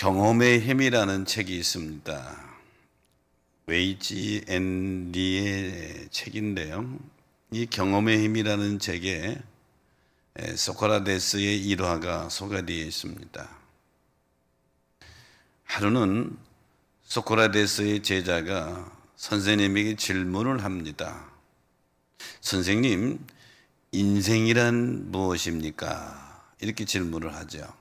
경험의 힘이라는 책이 있습니다. 웨이지 앤리의 책인데요. 이 경험의 힘이라는 책에 소크라테스의 일화가 소개되어 있습니다. 하루는 소크라테스의 제자가 선생님에게 질문을 합니다. 선생님, 인생이란 무엇입니까? 이렇게 질문을 하죠.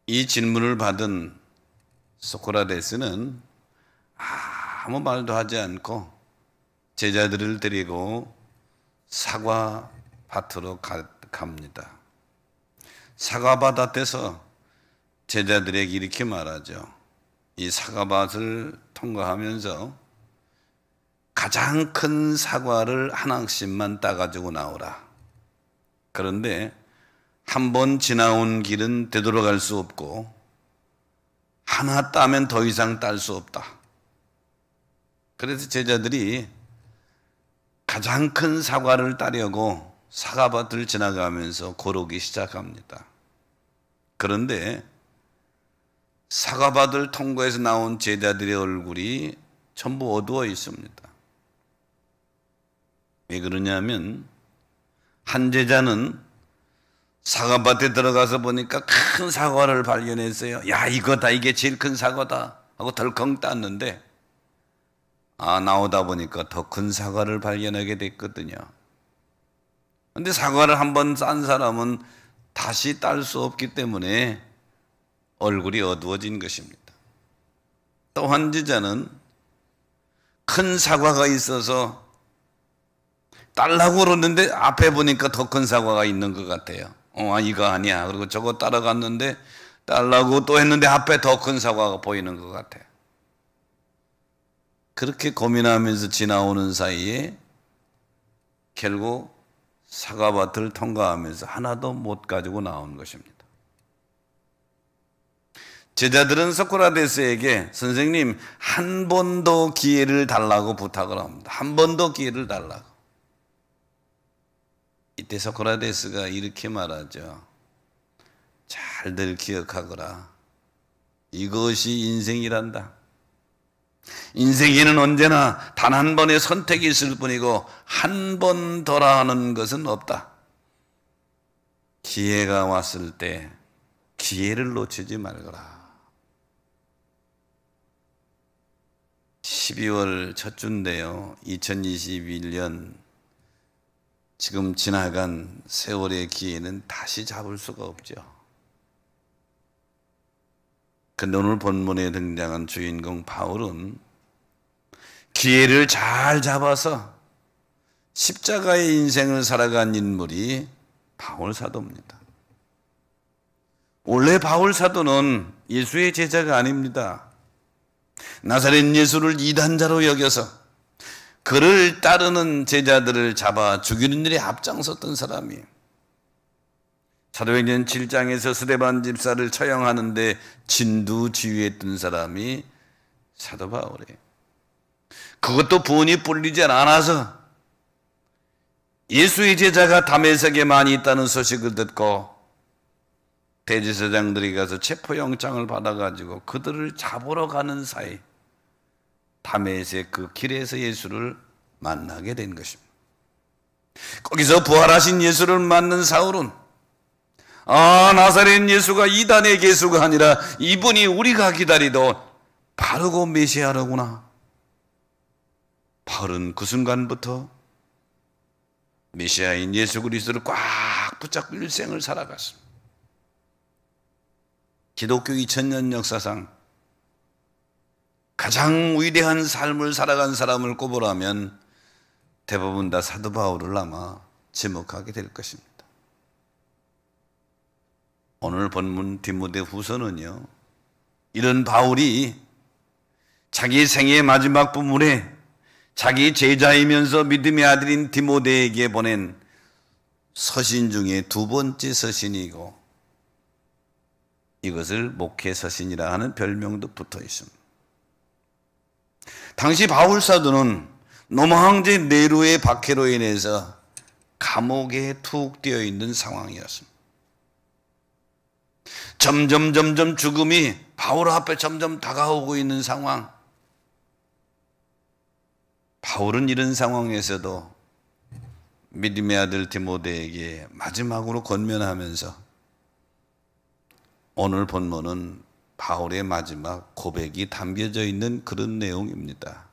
이 질문을 받은 소크라테스는 아무 말도 하지 않고 제자들을 데리고 사과밭으로 갑니다. 사과밭 앞에서 제자들에게 이렇게 말하죠. 이 사과밭을 통과하면서 가장 큰 사과를 하나씩만 따가지고 나오라. 그런데 한 번 지나온 길은 되돌아갈 수 없고 하나 따면 더 이상 딸 수 없다. 그래서 제자들이 가장 큰 사과를 따려고 사과밭을 지나가면서 고르기 시작합니다. 그런데 사과밭을 통과해서 나온 제자들의 얼굴이 전부 어두워 있습니다. 왜 그러냐면 한 제자는 사과밭에 들어가서 보니까 큰 사과를 발견했어요. 야, 이거다, 이게 제일 큰 사과다 하고 덜컹 땄는데 나오다 보니까 더 큰 사과를 발견하게 됐거든요. 그런데 사과를 한번 딴 사람은 다시 딸 수 없기 때문에 얼굴이 어두워진 것입니다. 또 한 제자는 큰 사과가 있어서 딸라고 그러는데 앞에 보니까 더 큰 사과가 있는 것 같아요. 이거 아니야. 그리고 저거 따라갔는데 딸라고 또 했는데 앞에 더 큰 사과가 보이는 것 같아요. 그렇게 고민하면서 지나오는 사이에 결국 사과밭을 통과하면서 하나도 못 가지고 나온 것입니다. 제자들은 소크라테스에게 선생님 한 번 더 기회를 달라고 부탁을 합니다. 한 번 더 기회를 달라고. 이때 소크라테스가 이렇게 말하죠. 잘들 기억하거라. 이것이 인생이란다. 인생에는 언제나 단 한 번의 선택이 있을 뿐이고 한 번 더라 하는 것은 없다. 기회가 왔을 때 기회를 놓치지 말거라. 12월 첫 주인데요. 2021년 지금 지나간 세월의 기회는 다시 잡을 수가 없죠. 근데 오늘 본문에 등장한 주인공 바울은 기회를 잘 잡아서 십자가의 인생을 살아간 인물이 바울 사도입니다. 원래 바울 사도는 예수의 제자가 아닙니다. 나사렛 예수를 이단자로 여겨서 그를 따르는 제자들을 잡아 죽이는 일에 앞장섰던 사람이에요. 사도행전 7장에서 스데반 집사를 처형하는데 진두지휘했던 사람이 사도 바울이에요. 그것도 분이 풀리지 않아서 예수의 제자가 다메섹에 많이 있다는 소식을 듣고 대제사장들이 가서 체포영장을 받아가지고 그들을 잡으러 가는 사이 다메섹 그 길에서 예수를 만나게 된 것입니다. 거기서 부활하신 예수를 만난 사울은 나사렛 예수가 이단의 예수가 아니라 이분이 우리가 기다리던 바르고 메시아로구나. 바울은 그 순간부터 메시아인 예수 그리스도를 꽉 붙잡고 일생을 살아갔습니다. 기독교 2000년 역사상 가장 위대한 삶을 살아간 사람을 꼽으라면 대부분 다 사도 바울을 아마 지목하게 될 것입니다. 오늘 본문 디모데후서는요, 이런 바울이 자기 생애의 마지막 부분에 자기 제자이면서 믿음의 아들인 디모데에게 보낸 서신 중에 두 번째 서신이고 이것을 목회 서신이라 하는 별명도 붙어 있습니다. 당시 바울 사도는 로마 황제 네로의 박해로 인해서 감옥에 툭 뛰어 있는 상황이었습니다. 점점 죽음이 바울 앞에 점점 다가오고 있는 상황. 바울은 이런 상황에서도 믿음의 아들 디모데에게 마지막으로 권면하면서 오늘 본문은 바울의 마지막 고백이 담겨져 있는 그런 내용입니다.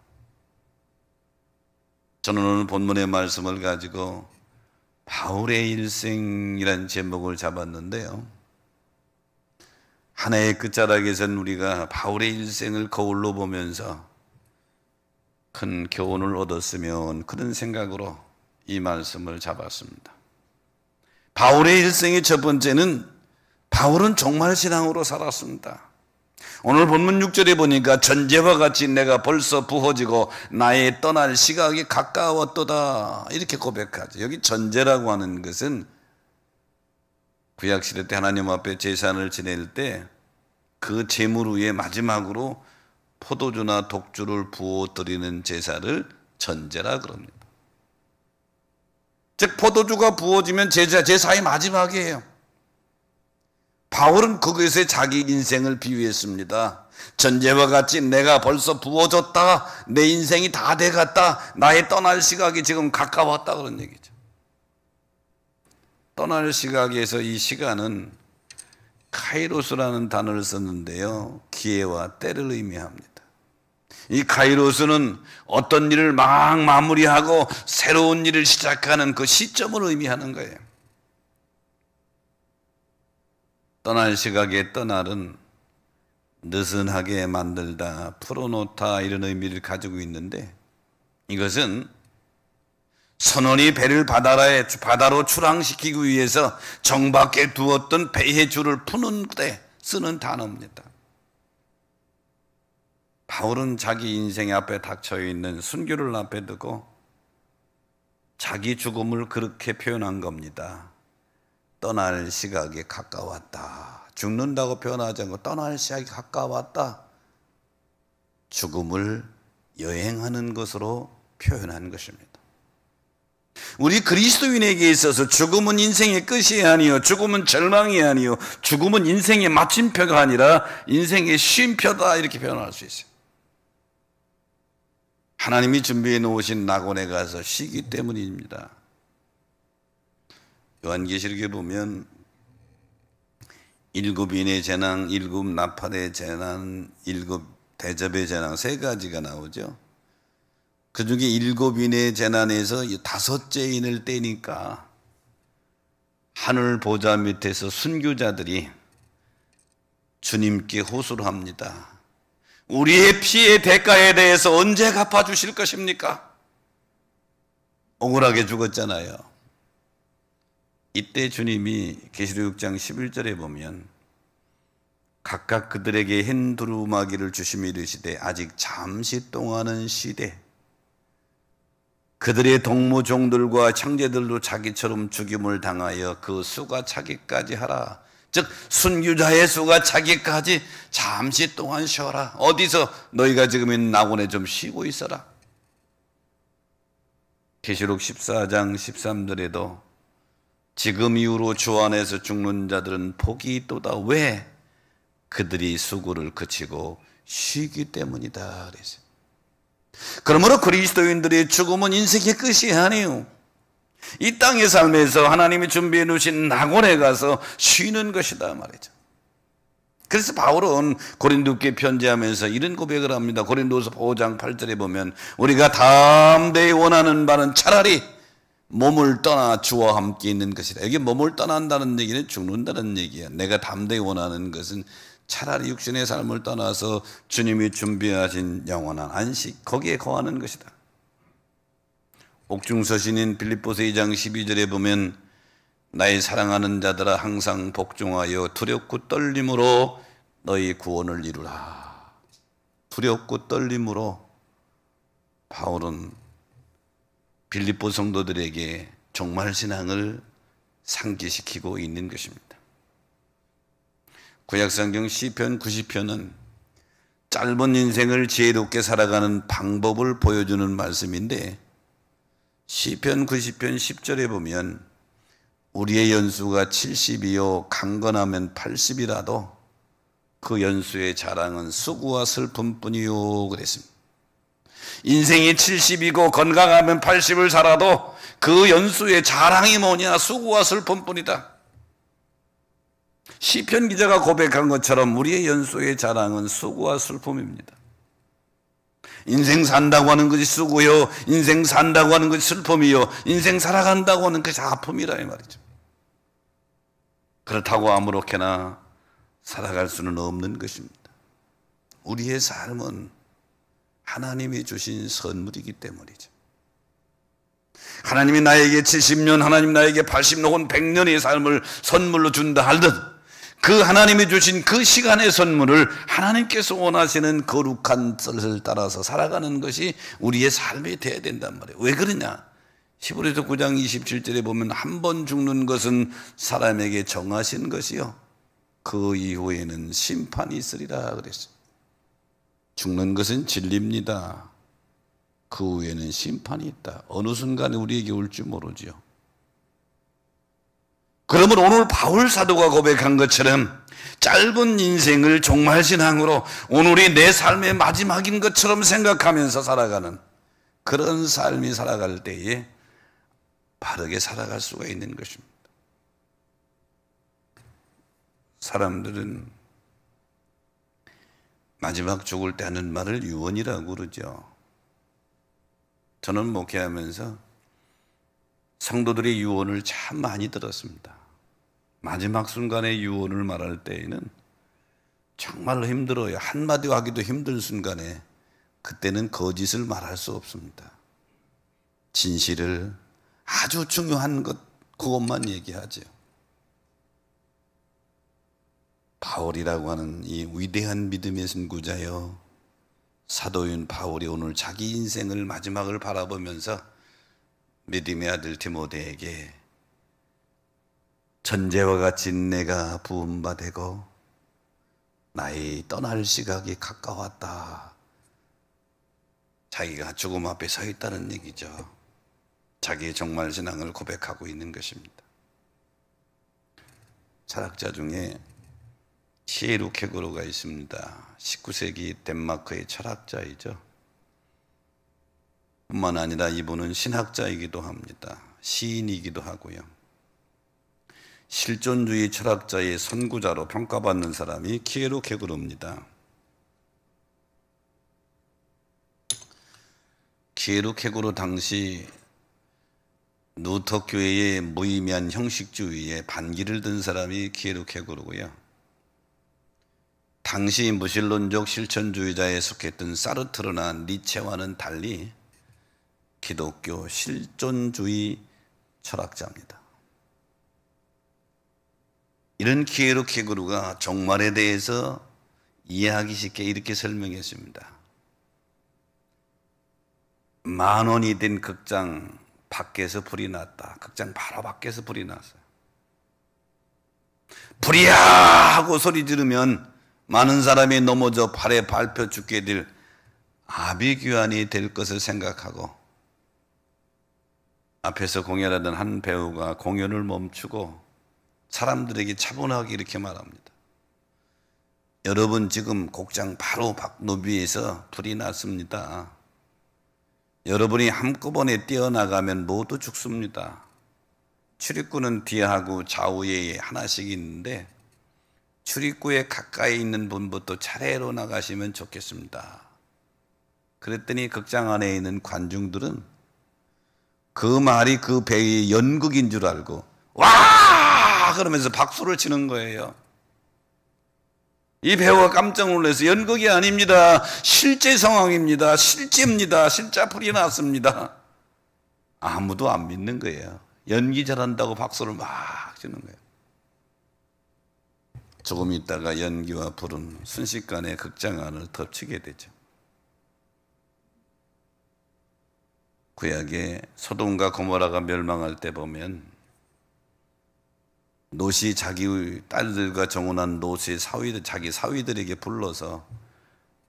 저는 오늘 본문의 말씀을 가지고 바울의 일생이라는 제목을 잡았는데요, 하나의 끝자락에선 우리가 바울의 일생을 거울로 보면서 큰 교훈을 얻었으면 그런 생각으로 이 말씀을 잡았습니다. 바울의 일생의 첫 번째는 바울은 종말신앙으로 살았습니다. 오늘 본문 6절에 보니까 전제와 같이 내가 벌써 부어지고 나의 떠날 시각이 가까웠도다 이렇게 고백하죠. 여기 전제라고 하는 것은 구약시대 때 하나님 앞에 제사를 지낼 때 그 제물 위에 마지막으로 포도주나 독주를 부어드리는 제사를 전제라 그럽니다. 즉 포도주가 부어지면 제사의 마지막이에요. 바울은 거기서 자기 인생을 비유했습니다. 전제와 같이 내가 벌써 부어졌다, 내 인생이 다 돼갔다, 나의 떠날 시각이 지금 가까웠다 그런 얘기죠. 떠날 시각에서 이 시간은 카이로스라는 단어를 썼는데요, 기회와 때를 의미합니다. 이 카이로스는 어떤 일을 막 마무리하고 새로운 일을 시작하는 그 시점을 의미하는 거예요. 떠날 시각의 떠날은 느슨하게 만들다, 풀어놓다 이런 의미를 가지고 있는데, 이것은 선원이 배를 바다로 출항시키기 위해서 정밖에 두었던 배의 줄을 푸는 때 쓰는 단어입니다. 바울은 자기 인생 앞에 닥쳐있는 순교를 앞에 두고 자기 죽음을 그렇게 표현한 겁니다. 떠날 시각이 가까웠다. 죽는다고 표현하지 않고 떠날 시각이 가까웠다. 죽음을 여행하는 것으로 표현한 것입니다. 우리 그리스도인에게 있어서 죽음은 인생의 끝이 아니요, 죽음은 절망이 아니요, 죽음은 인생의 마침표가 아니라 인생의 쉼표다 이렇게 표현할 수 있어요. 하나님이 준비해 놓으신 낙원에 가서 쉬기 때문입니다. 요한계시록에 보면 7인의 재난, 7 나팔의 재난, 7 대접의 재난 세 가지가 나오죠. 그 중에 7인의 재난에서 5째 인을 떼니까 하늘 보좌 밑에서 순교자들이 주님께 호소를 합니다. 우리의 피의 대가에 대해서 언제 갚아주실 것입니까? 억울하게 죽었잖아요. 이때 주님이 계시록 6장 11절에 보면 각각 그들에게 흰 두루마기를 주시며 이르시되 아직 잠시 동안은 쉬되 그들의 동무종들과 형제들도 자기처럼 죽임을 당하여 그 수가 차기까지 하라. 즉 순교자의 수가 차기까지 잠시 동안 쉬어라. 어디서? 너희가 지금 있는 낙원에 좀 쉬고 있어라. 계시록 14장 13절에도 지금 이후로 주 안에서 죽는 자들은 복이 있도다. 왜? 그들이 수고를 그치고 쉬기 때문이다 그랬어요. 그러므로 그리스도인들의 죽음은 인생의 끝이 아니에요. 이 땅의 삶에서 하나님이 준비해 놓으신 낙원에 가서 쉬는 것이다 말이죠. 그래서 바울은 고린도께 편지하면서 이런 고백을 합니다. 고린도서 5장 8절에 보면 우리가 담대히 원하는 바는 차라리 몸을 떠나 주와 함께 있는 것이다. 여기 몸을 떠난다는 얘기는 죽는다는 얘기야. 내가 담대히 원하는 것은 차라리 육신의 삶을 떠나서 주님이 준비하신 영원한 안식, 거기에 거하는 것이다. 옥중서신인 빌립보서 2장 12절에 보면 나의 사랑하는 자들아 항상 복종하여 두렵고 떨림으로 너희 구원을 이루라. 두렵고 떨림으로 바울은 빌립보 성도들에게 종말신앙을 상기시키고 있는 것입니다. 구약성경 시편 90편은 짧은 인생을 지혜롭게 살아가는 방법을 보여주는 말씀인데 시편 90편 10절에 보면 우리의 연수가 70이요 강건하면 80이라도 그 연수의 자랑은 수고와 슬픔뿐이요 그랬습니다. 인생이 70이고 건강하면 80을 살아도 그 연수의 자랑이 뭐냐? 수고와 슬픔뿐이다. 시편 기자가 고백한 것처럼 우리의 연수의 자랑은 수고와 슬픔입니다. 인생 산다고 하는 것이 수고요, 인생 산다고 하는 것이 슬픔이요, 인생 살아간다고 하는 것이 아픔이라 이 말이죠. 그렇다고 아무렇게나 살아갈 수는 없는 것입니다. 우리의 삶은 하나님이 주신 선물이기 때문이죠. 하나님이 나에게 70년, 하나님이 나에게 80년 혹은 100년의 삶을 선물로 준다 할듯 그 하나님이 주신 그 시간의 선물을 하나님께서 원하시는 거룩한 뜻을 따라서 살아가는 것이 우리의 삶이 되어야 된단 말이에요. 왜 그러냐? 히브리서 9장 27절에 보면 한 번 죽는 것은 사람에게 정하신 것이요 그 이후에는 심판이 있으리라 그랬어요. 죽는 것은 진리입니다. 그 후에는 심판이 있다. 어느 순간에 우리에게 올지 모르죠. 그러면 오늘 바울 사도가 고백한 것처럼 짧은 인생을 종말신앙으로 오늘이 내 삶의 마지막인 것처럼 생각하면서 살아가는 그런 삶이 살아갈 때에 바르게 살아갈 수가 있는 것입니다. 사람들은 마지막 죽을 때 하는 말을 유언이라고 그러죠. 저는 목회하면서 성도들의 유언을 참 많이 들었습니다. 마지막 순간에 유언을 말할 때에는 정말로 힘들어요. 한마디 하기도 힘든 순간에 그때는 거짓을 말할 수 없습니다. 진실을 아주 중요한 것 그것만 얘기하죠. 바울이라고 하는 이 위대한 믿음의 선구자여 사도인 바울이 오늘 자기 인생을 마지막을 바라보면서 믿음의 아들 디모데에게 전제와 같이 내가 부은 바 되고 나의 떠날 시각이 가까웠다. 자기가 죽음 앞에 서 있다는 얘기죠. 자기의 종말신앙을 고백하고 있는 것입니다. 철학자 중에 시에루 케고르가 있습니다. 19세기 덴마크의 철학자이죠. 뿐만 아니라 이분은 신학자이기도 합니다. 시인이기도 하고요. 실존주의 철학자의 선구자로 평가받는 사람이 키에루 케고르입니다. 키에루 케고르 당시 누터교회의 무의미한 형식주의에 반기를 든 사람이 키에루 케고르고요. 당시 무신론적 실천주의자에 속했던 사르트르나 니체와는 달리 기독교 실존주의 철학자입니다. 이런 키에루 케고르가 종말에 대해서 이해하기 쉽게 이렇게 설명했습니다. 10,000원이 된 극장 밖에서 불이 났다. 극장 바로 밖에서 불이 났어요. 불이야! 하고 소리 지르면 많은 사람이 넘어져 발에 밟혀 죽게 될 아비규환이 될 것을 생각하고 앞에서 공연하던 한 배우가 공연을 멈추고 사람들에게 차분하게 이렇게 말합니다. 여러분 지금 곡장 바로 노비에서 불이 났습니다. 여러분이 한꺼번에 뛰어나가면 모두 죽습니다. 출입구는 뒤하고 좌우에 하나씩 있는데 출입구에 가까이 있는 분부터 차례로 나가시면 좋겠습니다. 그랬더니 극장 안에 있는 관중들은 그 말이 그 배의 연극인 줄 알고 와! 그러면서 박수를 치는 거예요. 이 배우가 깜짝 놀라서 연극이 아닙니다. 실제 상황입니다. 실제입니다. 실제 불이 났습니다. 아무도 안 믿는 거예요. 연기 잘한다고 박수를 막 치는 거예요. 조금 있다가 연기와 불은 순식간에 극장 안을 덮치게 되죠. 구약에 소돔과 고모라가 멸망할 때 보면 롯이 자기 딸들과 정혼한 롯의 사위들, 자기 사위들에게 불러서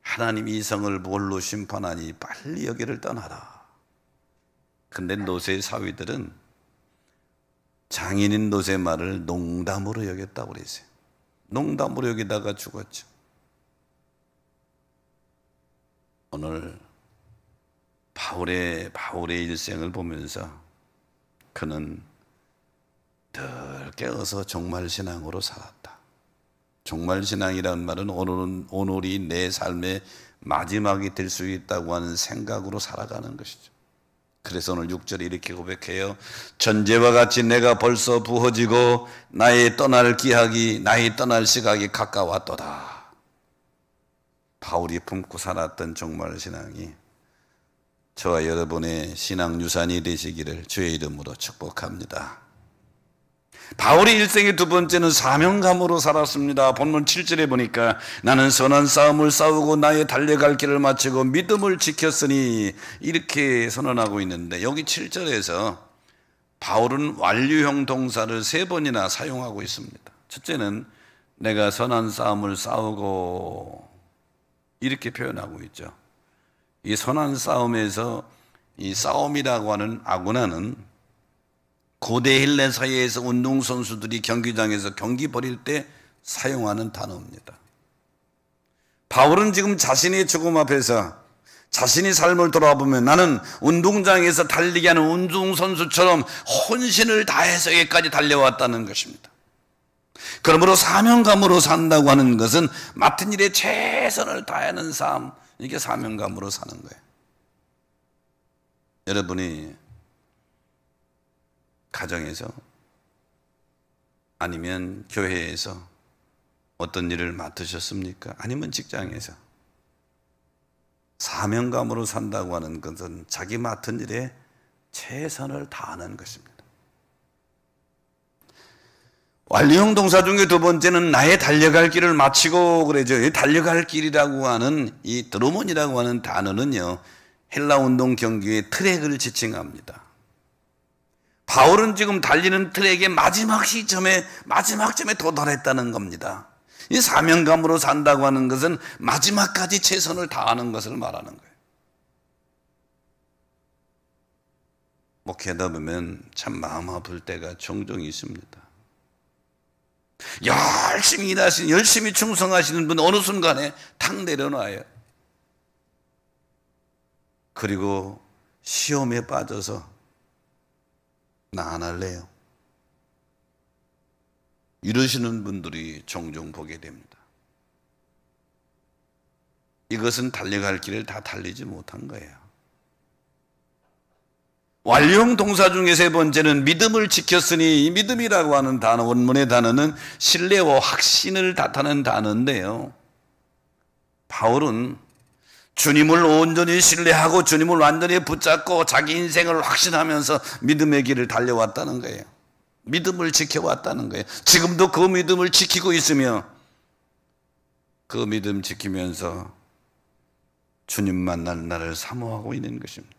하나님이 이 성을 뭘로 심판하니 빨리 여기를 떠나라. 근데 롯의 사위들은 장인인 롯의 말을 농담으로 여겼다고 그랬어요. 농담으로 여기다가 죽었죠. 오늘 바울의 일생을 보면서 그는 늘 깨어서 종말신앙으로 살았다. 종말신앙이라는 말은 오늘이 내 삶의 마지막이 될 수 있다고 하는 생각으로 살아가는 것이죠. 그래서 오늘 6절에 이렇게 고백해요. 전제와 같이 내가 벌써 부어지고 나의 떠날 시각이 가까웠도다. 바울이 품고 살았던 종말신앙이 저와 여러분의 신앙 유산이 되시기를 주의 이름으로 축복합니다. 바울의 일생의 두 번째는 사명감으로 살았습니다. 본문 7절에 보니까 나는 선한 싸움을 싸우고 나의 달려갈 길을 마치고 믿음을 지켰으니 이렇게 선언하고 있는데, 여기 7절에서 바울은 완료형 동사를 3번이나 사용하고 있습니다. 첫째는 내가 선한 싸움을 싸우고 이렇게 표현하고 있죠. 이 선한 싸움에서 이 싸움이라고 하는 아구나는 고대 헬라 사회에서 운동선수들이 경기장에서 경기 벌일 때 사용하는 단어입니다. 바울은 지금 자신의 죽음 앞에서 자신의 삶을 돌아보면 나는 운동장에서 달리게 하는 운동선수처럼 혼신을 다해서 여기까지 달려왔다는 것입니다. 그러므로 사명감으로 산다고 하는 것은 맡은 일에 최선을 다하는 삶, 이게 사명감으로 사는 거예요. 여러분이 가정에서 아니면 교회에서 어떤 일을 맡으셨습니까? 아니면 직장에서 사명감으로 산다고 하는 것은 자기 맡은 일에 최선을 다하는 것입니다. 완료형 동사 중에 두 번째는 나의 달려갈 길을 마치고 그러죠. 이 달려갈 길이라고 하는 이 드로몬이라고 하는 단어는요, 헬라 운동 경기의 트랙을 지칭합니다. 바울은 지금 달리는 트랙의 마지막 시점에 도달했다는 겁니다. 이 사명감으로 산다고 하는 것은 마지막까지 최선을 다하는 것을 말하는 거예요. 목회하다 보면 참 마음 아플 때가 종종 있습니다. 열심히 일하시는, 열심히 충성하시는 분 어느 순간에 탁 내려놔요. 그리고 시험에 빠져서 나 안 할래요, 이러시는 분들이 종종 보게 됩니다. 이것은 달려갈 길을 다 달리지 못한 거예요. 완료형 동사 중에 세 번째는 믿음을 지켰으니, 이 믿음이라고 하는 단어, 원문의 단어는 신뢰와 확신을 나타내는 단어인데요, 바울은 주님을 온전히 신뢰하고 주님을 완전히 붙잡고 자기 인생을 확신하면서 믿음의 길을 달려왔다는 거예요. 믿음을 지켜왔다는 거예요. 지금도 그 믿음을 지키고 있으며 그 믿음 지키면서 주님 만날 날을 사모하고 있는 것입니다.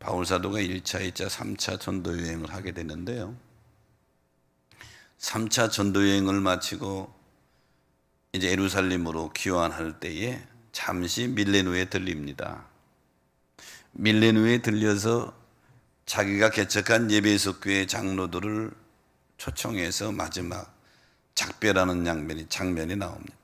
바울 사도가 1차, 2차, 3차 전도 여행을 하게 되는데요, 3차 전도 여행을 마치고 이제 예루살렘으로 귀환할 때에 잠시 밀레누에 들립니다. 밀레누에 들려서 자기가 개척한 예배석 교회 장로들을 초청해서 마지막 작별하는 장면이 나옵니다.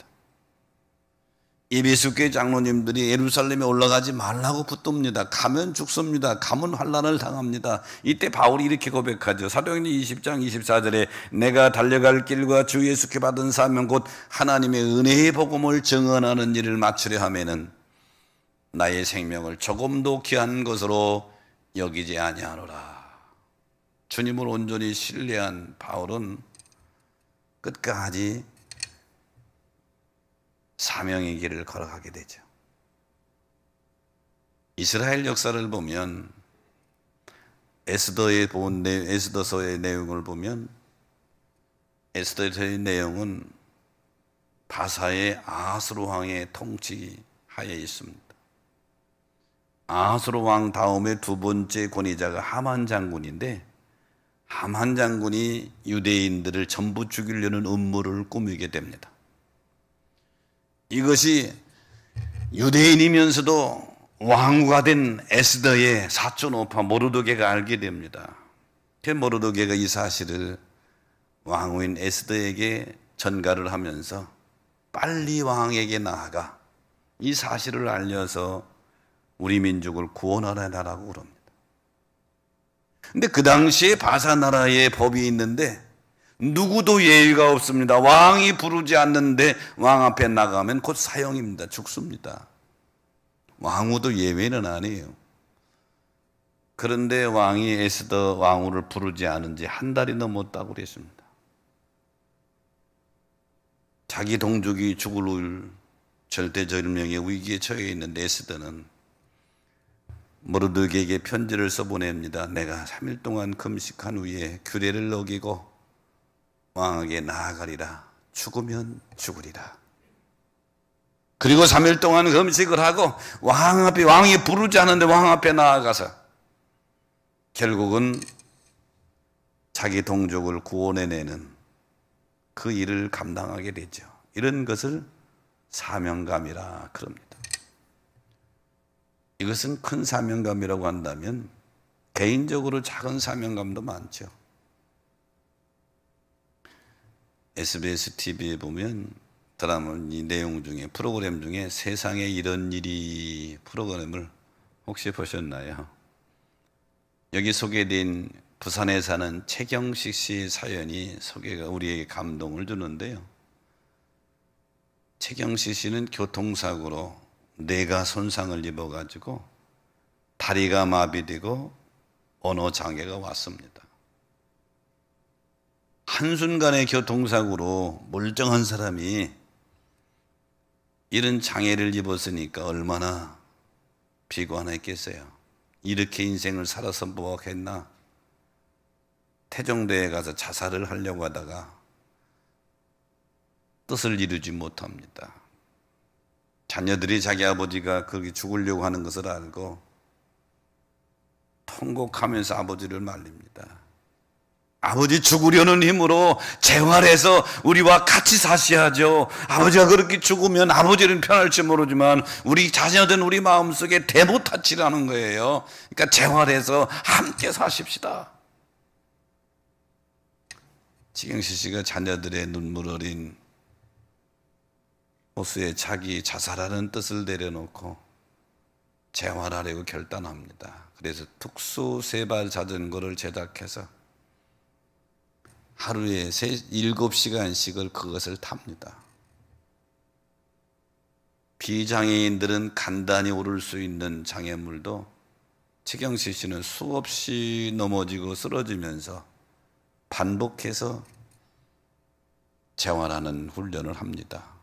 예배석 교회 장로님들이 예루살렘에 올라가지 말라고 붙듭니다. 가면 죽습니다. 가면 환난을 당합니다. 이때 바울이 이렇게 고백하죠. 사도행전 20장 24절에 내가 달려갈 길과 주 예수께 받은 사명 곧 하나님의 은혜의 복음을 증언하는 일을 마치려 하면은 나의 생명을 조금도 귀한 것으로 여기지 아니하노라. 주님을 온전히 신뢰한 바울은 끝까지 사명의 길을 걸어가게 되죠. 이스라엘 역사를 보면 에스더서의 내용을 보면 에스더서의 내용은 바사의 아하스로 왕의 통치하에 있습니다. 아하스로 왕 다음에 두 번째 권위자가 하만 장군인데, 하만 장군이 유대인들을 전부 죽이려는 음모를 꾸미게 됩니다. 이것이 유대인이면서도 왕후가 된 에스더의 사촌 오빠 모르드게가 알게 됩니다. 모르드게가 이 사실을 왕후인 에스더에게 전가를 하면서 빨리 왕에게 나아가 이 사실을 알려서 우리 민족을 구원하라라고 그럽니다. 근데 그 당시에 바사 나라의 법이 있는데 누구도 예의가 없습니다. 왕이 부르지 않는데 왕 앞에 나가면 곧 사형입니다. 죽습니다. 왕후도 예외는 아니에요. 그런데 왕이 에스더 왕후를 부르지 않은 지 한 달이 넘었다고 그랬습니다. 자기 동족이 죽을 절대절명의 위기에 처해 있는 에스더는 모르드게에게 편지를 써보냅니다. 내가 3일 동안 금식한 후에 규례를 어기고 왕에게 나아가리라. 죽으면 죽으리라. 그리고 3일 동안 금식을 하고 왕이 부르지 않는데 왕 앞에 나아가서 결국은 자기 동족을 구원해내는 그 일을 감당하게 되죠. 이런 것을 사명감이라 그럽니다. 이것은 큰 사명감이라고 한다면 개인적으로 작은 사명감도 많죠. SBS TV에 보면 드라마 이 내용 중에 프로그램 중에 세상에 이런 일이 프로그램을 혹시 보셨나요? 여기 소개된 부산에 사는 최경식 씨 사연이 소개가 우리에게 감동을 주는데요. 최경식 씨는 교통사고로 뇌가 손상을 입어가지고 다리가 마비되고 언어장애가 왔습니다. 한순간의 교통사고로 멀쩡한 사람이 이런 장애를 입었으니까 얼마나 비관했겠어요. 이렇게 인생을 살아서 뭐하겠나. 태종대에 가서 자살을 하려고 하다가 뜻을 이루지 못합니다. 자녀들이 자기 아버지가 그렇게 죽으려고 하는 것을 알고 통곡하면서 아버지를 말립니다. 아버지 죽으려는 힘으로 재활해서 우리와 같이 사셔야죠. 아버지가 그렇게 죽으면 아버지는 편할지 모르지만 우리 자녀들은 우리 마음속에 대못하치라는 거예요. 그러니까 재활해서 함께 사십시다. 지경씨 씨가 자녀들의 눈물 어린 호수에 자기 자살하는 뜻을 내려놓고 재활하려고 결단합니다. 그래서 특수 세발 자전거를 제작해서 하루에 7시간씩을 그것을 탑니다. 비장애인들은 간단히 오를 수 있는 장애물도 최경식 씨는 수없이 넘어지고 쓰러지면서 반복해서 재활하는 훈련을 합니다.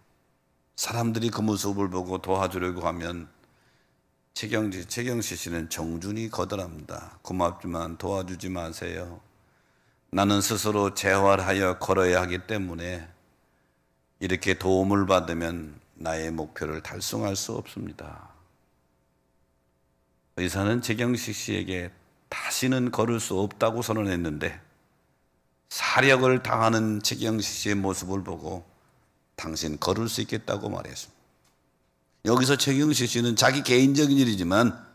사람들이 그 모습을 보고 도와주려고 하면 최경식 씨는 정중히 거절합니다. 고맙지만 도와주지 마세요. 나는 스스로 재활하여 걸어야 하기 때문에 이렇게 도움을 받으면 나의 목표를 달성할 수 없습니다. 의사는 최경식 씨에게 다시는 걸을 수 없다고 선언했는데 사력을 당하는 최경식 씨의 모습을 보고 당신 걸을 수 있겠다고 말했습니다. 여기서 최경식 씨는 자기 개인적인 일이지만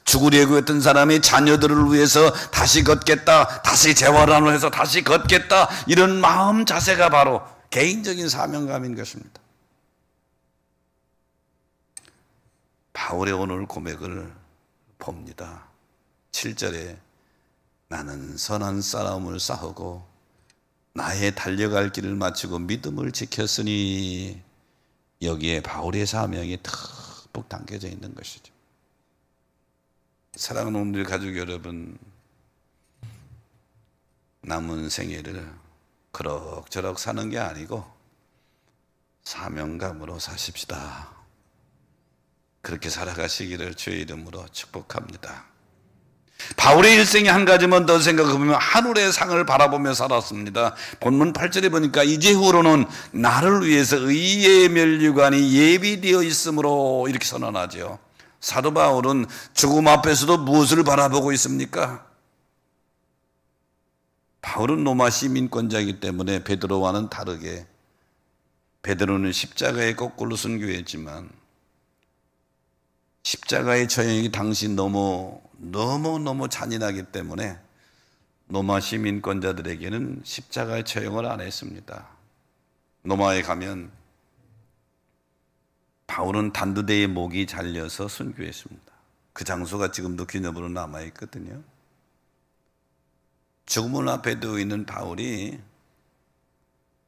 죽으려고 했던 사람의 자녀들을 위해서 다시 걷겠다, 다시 재활환을 해서 다시 걷겠다, 이런 마음 자세가 바로 개인적인 사명감인 것입니다. 바울의 오늘 고백을 봅니다. 7절에 나는 선한 싸움을 싸우고 나의 달려갈 길을 마치고 믿음을 지켰으니, 여기에 바울의 사명이 듬뿍 담겨져 있는 것이죠. 사랑하는 우리 가족 여러분, 남은 생애를 그럭저럭 사는 게 아니고 사명감으로 사십시다. 그렇게 살아가시기를 주의 이름으로 축복합니다. 바울의 일생에 한 가지만 더 생각해보면 하늘의 상을 바라보며 살았습니다. 본문 8절에 보니까 이제후로는 나를 위해서 의의 면류관이 예비되어 있으므로 이렇게 선언하죠. 사도 바울은 죽음 앞에서도 무엇을 바라보고 있습니까? 바울은 로마 시민권자이기 때문에 베드로와는 다르게, 베드로는 십자가에 거꾸로 순교했지만 십자가의 처형이 당시 너무 잔인하기 때문에 로마 시민권자들에게는 십자가의 처형을 안 했습니다. 로마에 가면 바울은 단두대의 목이 잘려서 순교했습니다. 그 장소가 지금도 기념으로 남아있거든요. 죽음을 앞에 두고 있는 바울이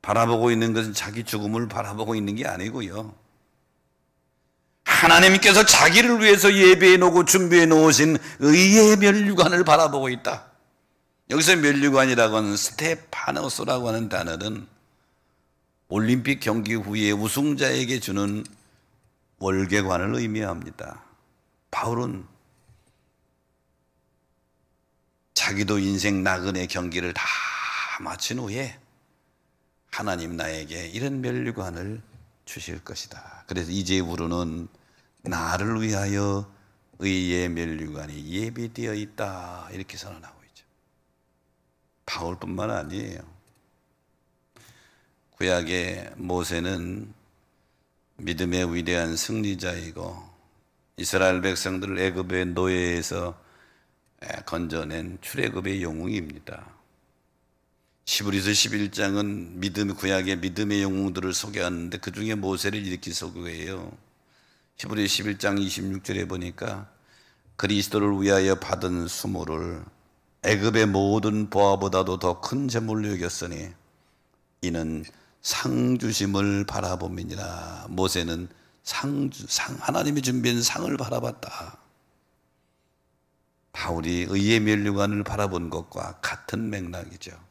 바라보고 있는 것은 자기 죽음을 바라보고 있는 게 아니고요, 하나님께서 자기를 위해서 예배해 놓고 준비해 놓으신 의의 면류관을 바라보고 있다. 여기서 면류관이라고 하는 스테파노스라고 하는 단어는 올림픽 경기 후에 우승자에게 주는 월계관을 의미합니다. 바울은 자기도 인생 나그네 경기를 다 마친 후에 하나님 나에게 이런 면류관을 주실 것이다. 그래서 이제부로는 나를 위하여 의의 면류관이 예비되어 있다, 이렇게 선언하고 있죠. 바울뿐만 아니에요. 구약의 모세는 믿음의 위대한 승리자이고 이스라엘 백성들을 애굽의 노예에서 건져낸 출애굽의 영웅입니다. 히브리서 11장은 구약의 믿음의 영웅들을 소개하는데 그 중에 모세를 이렇게 소개해요. 히브리 11장 26절에 보니까 그리스도를 위하여 받은 수모를 애굽의 모든 보화보다도 더 큰 재물로 여겼으니 이는 상 주심을 바라봄이니라. 모세는 하나님이 준비한 상을 바라봤다. 바울이 의의 면류관을 바라본 것과 같은 맥락이죠.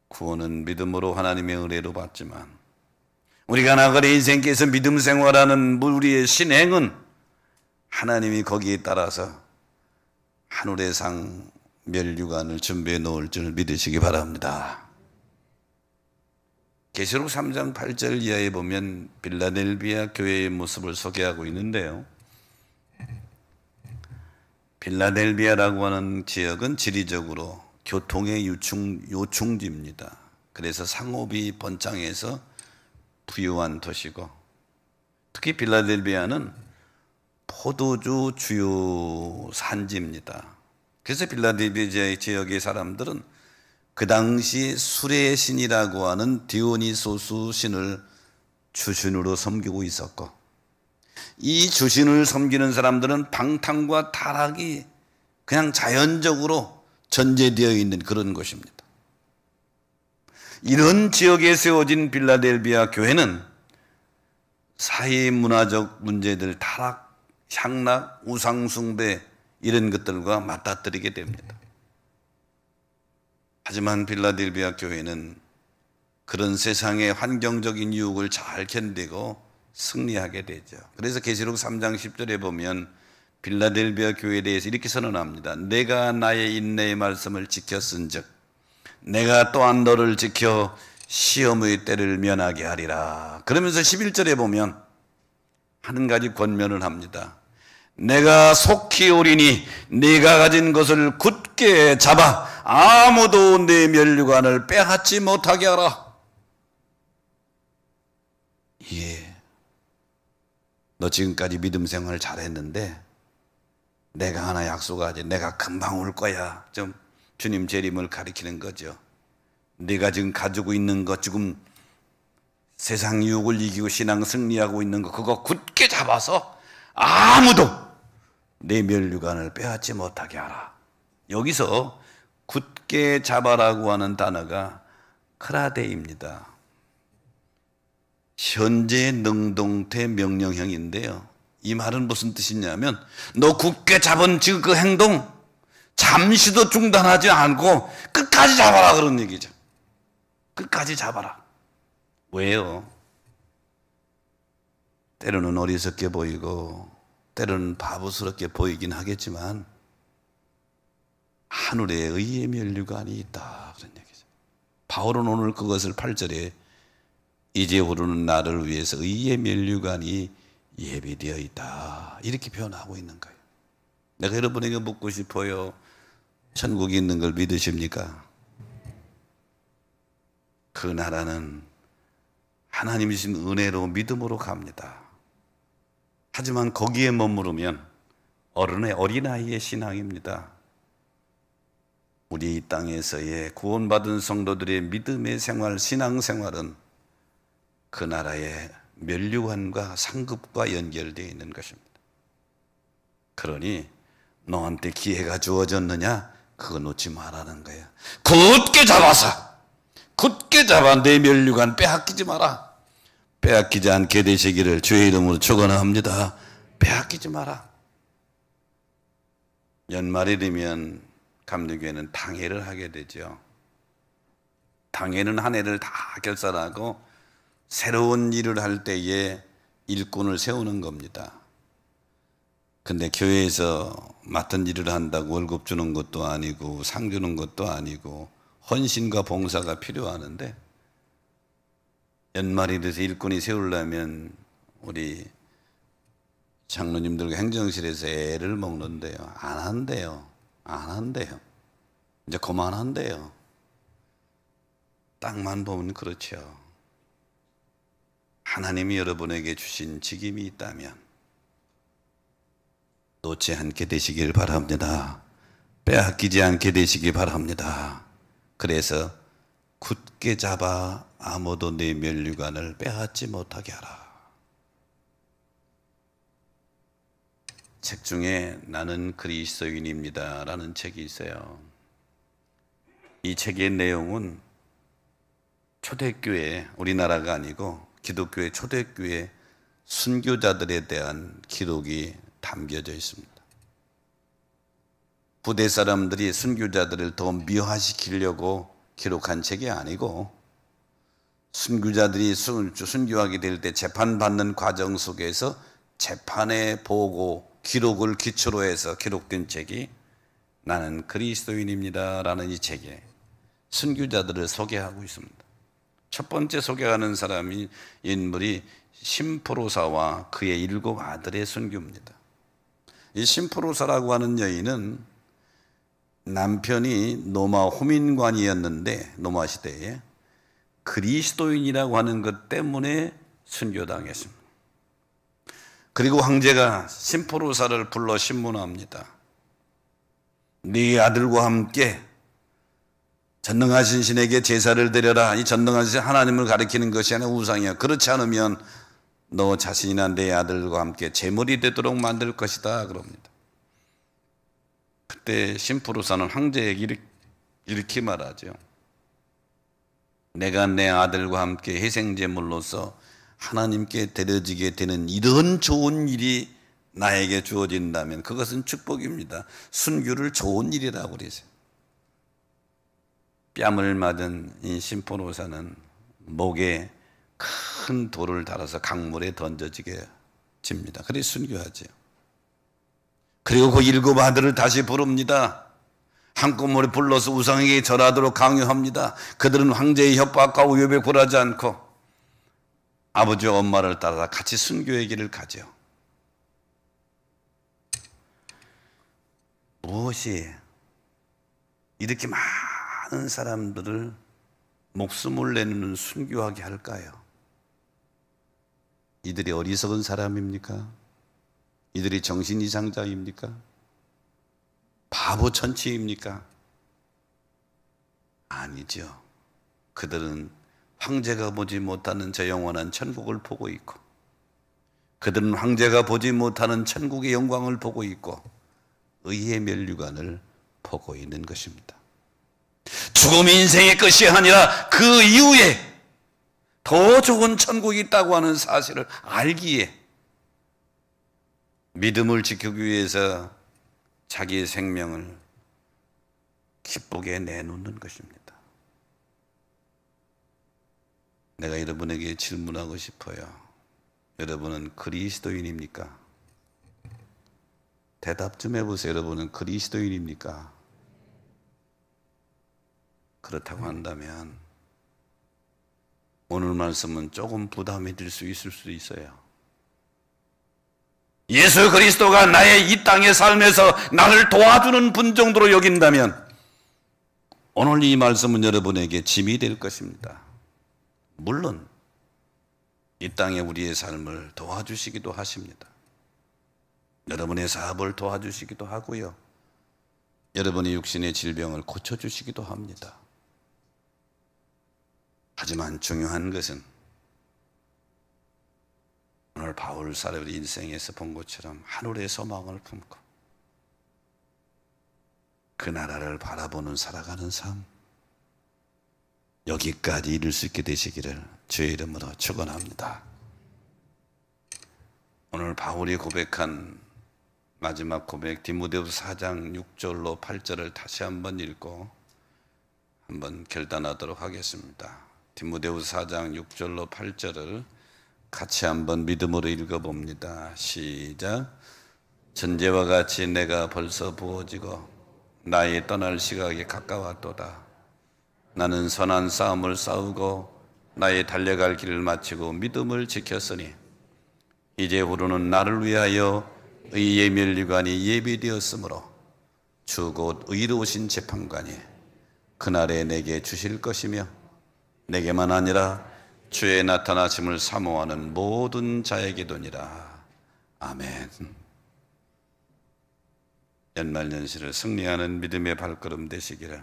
구원은 믿음으로 하나님의 은혜로 받지만 우리가 나아가는 인생께서 믿음 생활하는 우리의 신행은 하나님이 거기에 따라서 하늘의 상 면류관을 준비해 놓을 줄 믿으시기 바랍니다. 계시록 3장 8절 이하에 보면 빌라델비아 교회의 모습을 소개하고 있는데요, 빌라델비아라고 하는 지역은 지리적으로 교통의 요충지입니다. 그래서 상업이 번창해서 부유한 도시고, 특히 빌라델비아는 포도주 주요 산지입니다. 그래서 빌라델비아 지역의 사람들은 그 당시 술의 신이라고 하는 디오니소스 신을 주신으로 섬기고 있었고, 이 주신을 섬기는 사람들은 방탕과 타락이 그냥 자연적으로 전제되어 있는 그런 곳입니다. 이런 지역에 세워진 빌라델비아 교회는 사회 문화적 문제들, 타락, 향락, 우상숭배 이런 것들과 맞닥뜨리게 됩니다. 하지만 빌라델비아 교회는 그런 세상의 환경적인 유혹을 잘 견디고 승리하게 되죠. 그래서 계시록 3장 10절에 보면 빌라델비아 교회에 대해서 이렇게 선언합니다. 내가 나의 인내의 말씀을 지켰은즉 내가 또한 너를 지켜 시험의 때를 면하게 하리라. 그러면서 11절에 보면 한 가지 권면을 합니다. 내가 속히 오리니 네가 가진 것을 굳게 잡아 아무도 내 면류관을 빼앗지 못하게 하라. 예, 너 지금까지 믿음 생활을 잘했는데 내가 하나 약속하지. 내가 금방 올 거야. 좀 주님 재림을 가리키는 거죠. 네가 지금 가지고 있는 것, 지금 세상 유혹을 이기고 신앙 승리하고 있는 거, 그거 굳게 잡아서 아무도 내 면류관을 빼앗지 못하게 하라. 여기서 굳게 잡아라고 하는 단어가 크라데입니다. 현재 능동태 명령형인데요, 이 말은 무슨 뜻이냐면 너 굳게 잡은 지금 그 행동 잠시도 중단하지 않고 끝까지 잡아라, 그런 얘기죠. 끝까지 잡아라. 왜요? 때로는 어리석게 보이고 때로는 바보스럽게 보이긴 하겠지만 하늘에 의의 면류관이 있다, 그런 얘기죠. 바울은 오늘 그것을 8절에 이제부로는 나를 위해서 의의 면류관이 예비되어 있다, 이렇게 표현하고 있는 거예요. 내가 여러분에게 묻고 싶어요. 천국이 있는 걸 믿으십니까? 그 나라는 하나님이 주신 은혜로 믿음으로 갑니다. 하지만 거기에 머무르면 어린아이의 신앙입니다. 우리 이 땅에서의 구원받은 성도들의 믿음의 생활, 신앙생활은 그 나라의 면류관과 상급과 연결되어 있는 것입니다. 그러니 너한테 기회가 주어졌느냐? 그거 놓지 말라는 거야. 굳게 잡아 내 면류관 빼앗기지 마라. 빼앗기지 않게 되시기를 주의 이름으로 축원합니다. 빼앗기지 마라. 연말이 되면 감리교회는 당회를 하게 되죠. 당회는 한 해를 다 결산하고 새로운 일을 할 때에 일꾼을 세우는 겁니다. 근데 교회에서 맡은 일을 한다고 월급 주는 것도 아니고 상 주는 것도 아니고 헌신과 봉사가 필요하는데, 연말이 돼서 일꾼이 세우려면 우리 장로님들과 행정실에서 애를 먹는데요. 안 한대요. 이제 그만한대요. 땅만 보면 그렇죠. 하나님이 여러분에게 주신 직임이 있다면 놓지 않게 되시길 바랍니다. 빼앗기지 않게 되시길 바랍니다. 그래서 굳게 잡아 아무도 내 면류관을 빼앗지 못하게 하라. 책 중에 나는 그리스도인입니다 라는 책이 있어요. 이 책의 내용은 초대교회, 우리나라가 아니고 기독교의 초대교회 순교자들에 대한 기록이 담겨져 있습니다. 부대 사람들이 순교자들을 더 미화시키려고 기록한 책이 아니고, 순교자들이 순교하게 될 때 재판받는 과정 속에서 재판의 보고 기록을 기초로 해서 기록된 책이 나는 그리스도인입니다 라는 이 책에 순교자들을 소개하고 있습니다. 첫 번째 소개하는 사람이 인물이 심프로사와 그의 7 아들의 순교입니다. 이 심프로사라고 하는 여인은 남편이 로마 호민관이었는데 로마 시대에 그리스도인이라고 하는 것 때문에 순교당했습니다. 그리고 황제가 심프로사를 불러 신문합니다. 네 아들과 함께 전능하신 신에게 제사를 드려라. 이 전능하신 하나님을 가리키는 것이 아니라 우상이야. 그렇지 않으면 너 자신이나 내 아들과 함께 제물이 되도록 만들 것이다 그럽니다. 그때 심프로사는 황제에게 이렇게 말하죠. 내가 내 아들과 함께 희생제물로서 하나님께 드려지게 되는 이런 좋은 일이 나에게 주어진다면 그것은 축복입니다. 순교를 좋은 일이라고 그러세요. 뺨을 맞은 이 심프로사는 목에 큰 돌을 달아서 강물에 던져지게 집니다. 그래서 순교하죠. 그리고 그 7 아들을 다시 부릅니다. 한꺼번에 불러서 우상에게 절하도록 강요합니다. 그들은 황제의 협박과 위협에 굴하지 않고 아버지와 엄마를 따라 같이 순교의 길을 가죠. 무엇이 이렇게 많은 사람들을 목숨을 내놓는 순교하게 할까요? 이들이 어리석은 사람입니까? 이들이 정신이상자입니까? 바보 천치입니까? 아니죠. 그들은 황제가 보지 못하는 저 영원한 천국을 보고 있고, 그들은 황제가 보지 못하는 천국의 영광을 보고 있고 의의 면류관을 보고 있는 것입니다. 죽음이 인생의 끝이 아니라 그 이후에 더 좋은 천국이 있다고 하는 사실을 알기에 믿음을 지키기 위해서 자기의 생명을 기쁘게 내놓는 것입니다. 내가 여러분에게 질문하고 싶어요. 여러분은 그리스도인입니까? 대답 좀 해보세요. 여러분은 그리스도인입니까? 그렇다고 한다면 오늘 말씀은 조금 부담이 될 수 있을 수도 있어요. 예수 그리스도가 나의 이 땅의 삶에서 나를 도와주는 분 정도로 여긴다면 오늘 이 말씀은 여러분에게 짐이 될 것입니다. 물론 이 땅에 우리의 삶을 도와주시기도 하십니다. 여러분의 사업을 도와주시기도 하고요. 여러분의 육신의 질병을 고쳐주시기도 합니다. 하지만 중요한 것은 오늘 바울 사도의 인생에서 본 것처럼 하늘의 소망을 품고 그 나라를 바라보는 살아가는 삶, 여기까지 이룰 수 있게 되시기를 주의 이름으로 축원합니다. 오늘 바울이 고백한 마지막 고백 디모데후서 4장 6절로 8절을 다시 한번 읽고 한번 결단하도록 하겠습니다. 디모데후서 4장 6절로 8절을 같이 한번 믿음으로 읽어봅니다. 시작. 전제와 같이 내가 벌써 부어지고 나의 떠날 시각이 가까웠도다. 나는 선한 싸움을 싸우고 나의 달려갈 길을 마치고 믿음을 지켰으니 이제후로는 나를 위하여 의의 면류관이 예비되었으므로 주 곧 의로우신 재판관이 그날에 내게 주실 것이며 내게만 아니라 주의 나타나심을 사모하는 모든 자에게도니라. 아멘. 연말연시를 승리하는 믿음의 발걸음 되시기를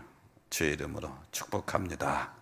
주의 이름으로 축복합니다.